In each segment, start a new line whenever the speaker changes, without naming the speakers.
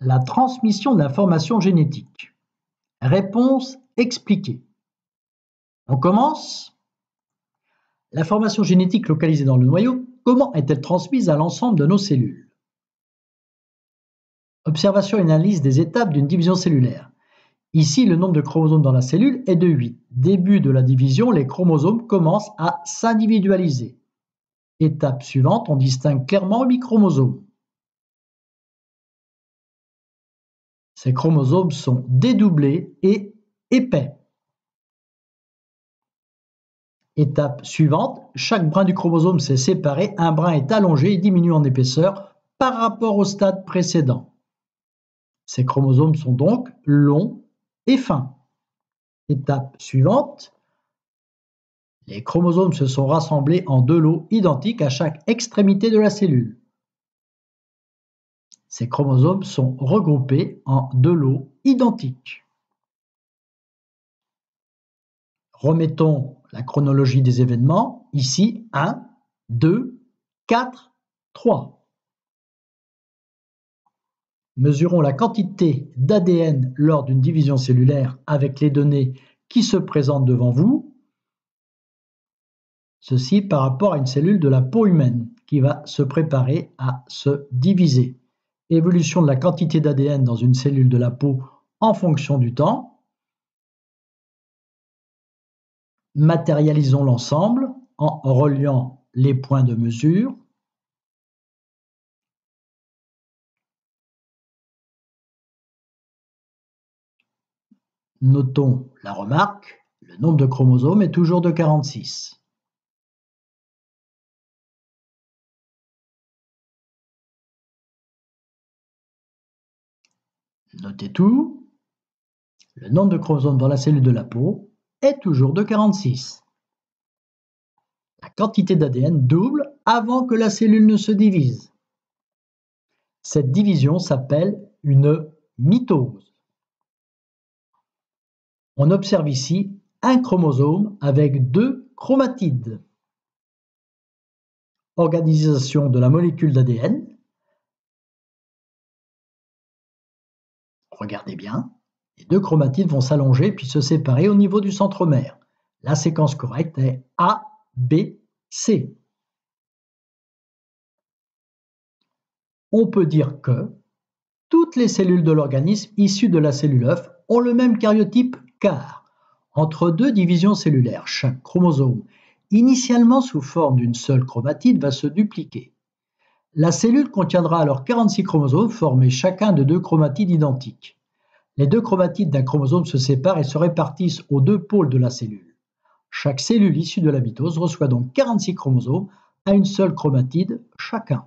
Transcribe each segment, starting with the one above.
la transmission d'informations génétiques? Réponse expliquée. On commence. L'information génétique localisée dans le noyau, comment est-elle transmise à l'ensemble de nos cellules? Observation et analyse des étapes d'une division cellulaire. Ici, le nombre de chromosomes dans la cellule est de 8. Début de la division, les chromosomes commencent à s'individualiser. Étape suivante, on distingue clairement 8 chromosomes. Ces chromosomes sont dédoublés et épais. Étape suivante, chaque brin du chromosome s'est séparé, un brin est allongé et diminue en épaisseur par rapport au stade précédent. Ces chromosomes sont donc longs et fins. Étape suivante, les chromosomes se sont rassemblés en deux lots identiques à chaque extrémité de la cellule. Ces chromosomes sont regroupés en deux lots identiques. Remettons la chronologie des événements. Ici, 1, 2, 4, 3. Mesurons la quantité d'ADN lors d'une division cellulaire avec les données qui se présentent devant vous. Ceci par rapport à une cellule de la peau humaine qui va se préparer à se diviser. Évolution de la quantité d'ADN dans une cellule de la peau en fonction du temps. Matérialisons l'ensemble en reliant les points de mesure. Notons la remarque, le nombre de chromosomes est toujours de 46. Notez tout, le nombre de chromosomes dans la cellule de la peau est toujours de 46. La quantité d'ADN double avant que la cellule ne se divise. Cette division s'appelle une mitose. On observe ici un chromosome avec 2 chromatides. Organisation de la molécule d'ADN. Regardez bien, les 2 chromatides vont s'allonger puis se séparer au niveau du centromère. La séquence correcte est A, B, C. On peut dire que toutes les cellules de l'organisme issues de la cellule œuf ont le même karyotype car, entre 2 divisions cellulaires, chaque chromosome, initialement sous forme d'une seule chromatide, va se dupliquer. La cellule contiendra alors 46 chromosomes formés chacun de 2 chromatides identiques. Les 2 chromatides d'un chromosome se séparent et se répartissent aux 2 pôles de la cellule. Chaque cellule issue de la mitose reçoit donc 46 chromosomes à une seule chromatide chacun.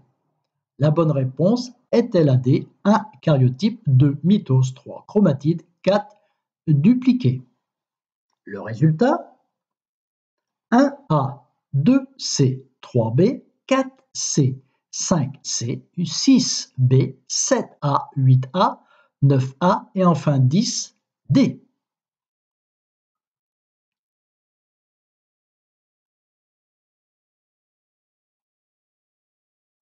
La bonne réponse est LAD, 1 karyotype, 2 mitose, 3 chromatides, 4 dupliqués. Le résultat, 1A, 2C, 3B, 4C, 5C, 6B, 7A, 8A, 9A et enfin 10D.